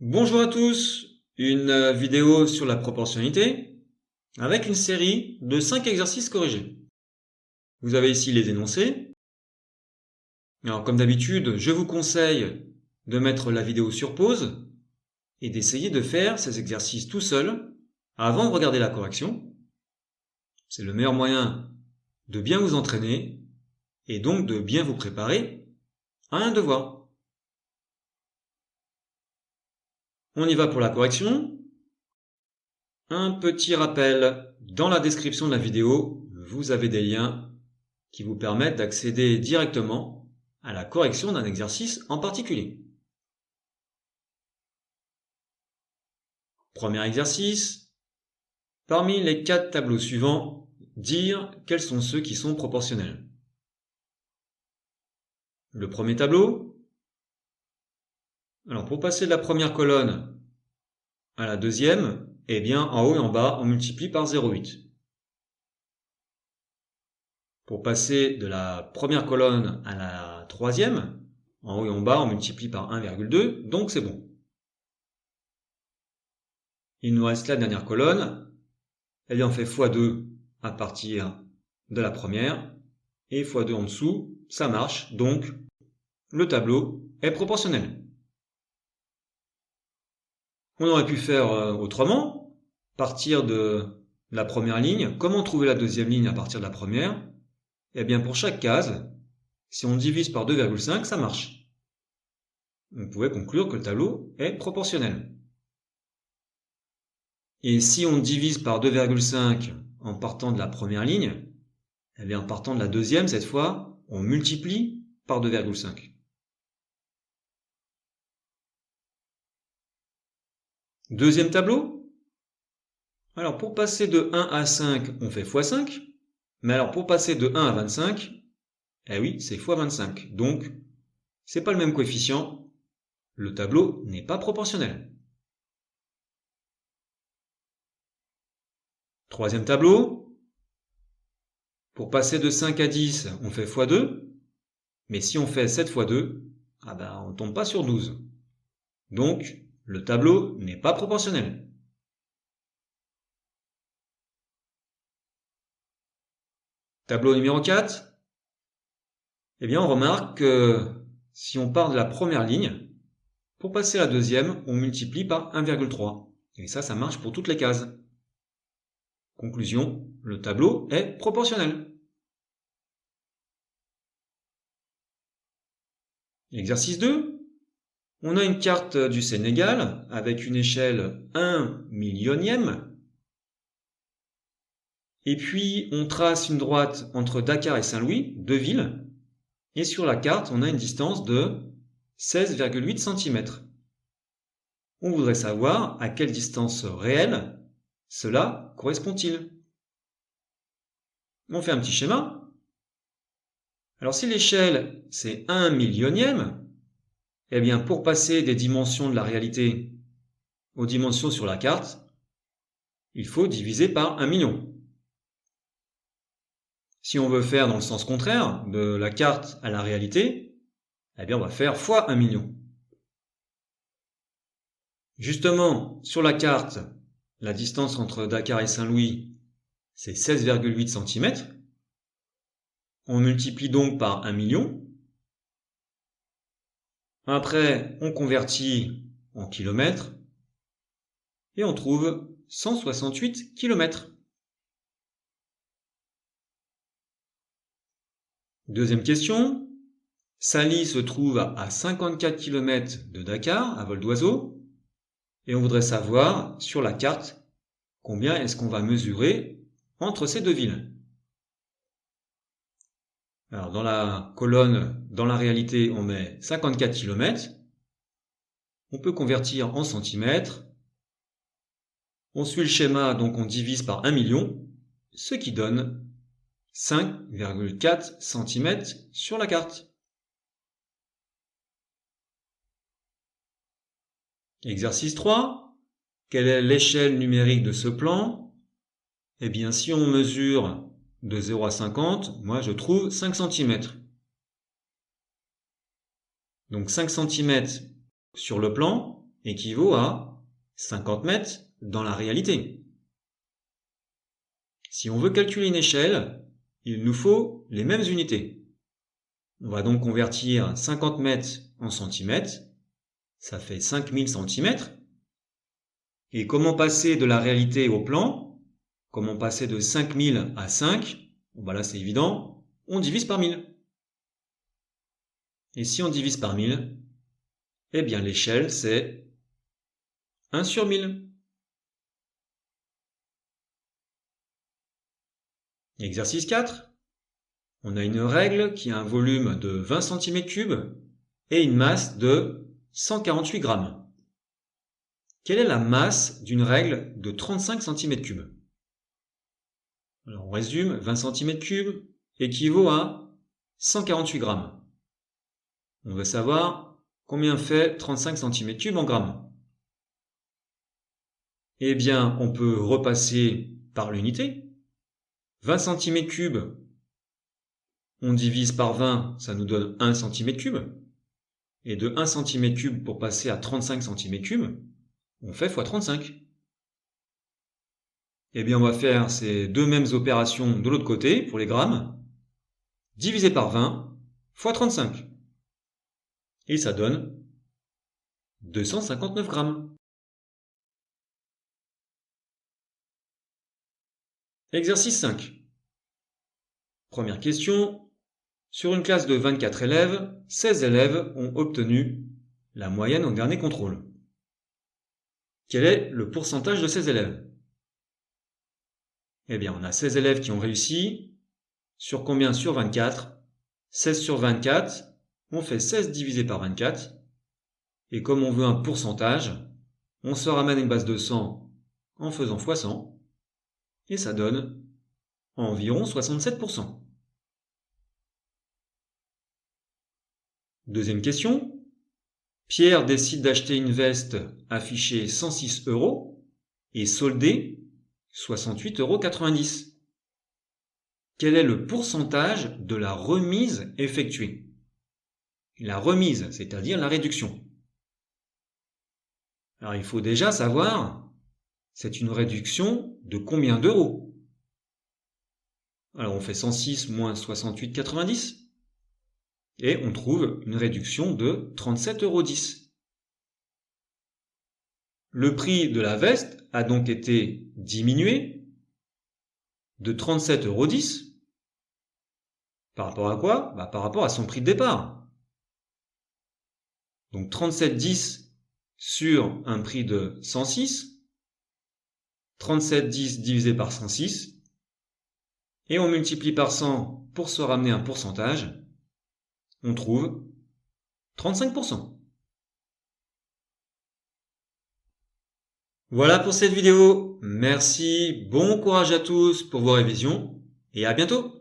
Bonjour à tous, une vidéo sur la proportionnalité avec une série de 5 exercices corrigés. Vous avez ici les énoncés. Alors comme d'habitude, je vous conseille de mettre la vidéo sur pause et d'essayer de faire ces exercices tout seul avant de regarder la correction. C'est le meilleur moyen de bien vous entraîner et donc de bien vous préparer à un devoir. On y va pour la correction. Un petit rappel, dans la description de la vidéo, vous avez des liens qui vous permettent d'accéder directement à la correction d'un exercice en particulier. Premier exercice, parmi les 4 tableaux suivants, dire quels sont ceux qui sont proportionnels. Le premier tableau, alors pour passer de la première colonne à la deuxième, eh bien en haut et en bas, on multiplie par 0,8. Pour passer de la première colonne à la troisième, en haut et en bas, on multiplie par 1,2, donc c'est bon. Il nous reste la dernière colonne, eh bien on fait x2 à partir de la première, et x2 en dessous, ça marche, donc le tableau est proportionnel. On aurait pu faire autrement, partir de la première ligne. Comment trouver la deuxième ligne à partir de la première? Eh bien pour chaque case, si on divise par 2,5, ça marche. On pouvait conclure que le tableau est proportionnel. Et si on divise par 2,5 en partant de la première ligne, eh bien en partant de la deuxième, cette fois, on multiplie par 2,5. Deuxième tableau. Alors pour passer de 1 à 5, on fait x5. Mais alors pour passer de 1 à 25, eh oui, c'est x 25. Donc, c'est pas le même coefficient. Le tableau n'est pas proportionnel. Troisième tableau. Pour passer de 5 à 10, on fait x2. Mais si on fait 7 fois 2, ah ben, on tombe pas sur 12. Donc, le tableau n'est pas proportionnel. Tableau numéro 4. Eh bien, on remarque que si on part de la première ligne, pour passer à la deuxième, on multiplie par 1,3. Et ça marche pour toutes les cases. Conclusion, le tableau est proportionnel. Exercice 2. On a une carte du Sénégal avec une échelle 1 millionième. Et puis, on trace une droite entre Dakar et Saint-Louis, deux villes. Et sur la carte, on a une distance de 16,8 cm. On voudrait savoir à quelle distance réelle cela correspond-il. On fait un petit schéma. Alors si l'échelle c'est 1 millionième, eh bien pour passer des dimensions de la réalité aux dimensions sur la carte, il faut diviser par 1 million. Si on veut faire dans le sens contraire, de la carte à la réalité, eh bien on va faire fois 1 million. Justement, sur la carte, la distance entre Dakar et Saint-Louis, c'est 16,8 cm. On multiplie donc par 1 million. Après, on convertit en kilomètres et on trouve 168 km. Deuxième question. Sali se trouve à 54 km de Dakar à vol d'oiseau et on voudrait savoir sur la carte combien est-ce qu'on va mesurer entre ces deux villes. Alors dans la colonne, dans la réalité, on met 54 km. On peut convertir en centimètres. On suit le schéma, donc on divise par 1 million, ce qui donne 5,4 cm sur la carte. Exercice 3. Quelle est l'échelle numérique de ce plan? Eh bien, si on mesure de 0 à 50, moi je trouve 5 cm. Donc 5 cm sur le plan, équivaut à 50 mètres dans la réalité. Si on veut calculer une échelle, il nous faut les mêmes unités. On va donc convertir 50 mètres en centimètres, ça fait 5000 centimètres. Et comment passer de la réalité au plan? Comment passer de 5000 à 5? Bon, bah là c'est évident, on divise par 1000. Et si on divise par 1000, eh bien l'échelle c'est 1 sur 1000. Exercice 4. On a une règle qui a un volume de 20 cm3 et une masse de 148 grammes. Quelle est la masse d'une règle de 35 cm3? Alors on résume, 20 cm3 équivaut à 148 grammes. On veut savoir combien fait 35 cm3 en grammes. Eh bien, on peut repasser par l'unité. 20 cm3, on divise par 20, ça nous donne 1 cm3. Et de 1 cm3 pour passer à 35 cm3, on fait x 35. Eh bien, on va faire ces deux mêmes opérations de l'autre côté pour les grammes. Divisé par 20 x 35. Et ça donne 259 grammes. Exercice 5. Première question. Sur une classe de 24 élèves, 16 élèves ont obtenu la moyenne au dernier contrôle. Quel est le pourcentage de ces élèves? Eh bien, on a 16 élèves qui ont réussi. Sur combien sur 24? 16 sur 24, on fait 16 divisé par 24. Et comme on veut un pourcentage, on se ramène à une base de 100 en faisant x 100. Et ça donne environ 67%. Deuxième question. Pierre décide d'acheter une veste affichée 106 € et soldée 68,90 €. Quel est le pourcentage de la remise effectuée? La remise, c'est-à-dire la réduction. Alors il faut déjà savoir, c'est une réduction de combien d'euros? Alors on fait 106 moins 68,90 € et on trouve une réduction de 37,10 €. Le prix de la veste a donc été diminué de 37,10 €. Par rapport à quoi? Par rapport à son prix de départ. Donc 37,10 sur un prix de 106, 37,10 divisé par 106, et on multiplie par 100 pour se ramener un pourcentage, on trouve 35%. Voilà pour cette vidéo. Merci, bon courage à tous pour vos révisions, et à bientôt!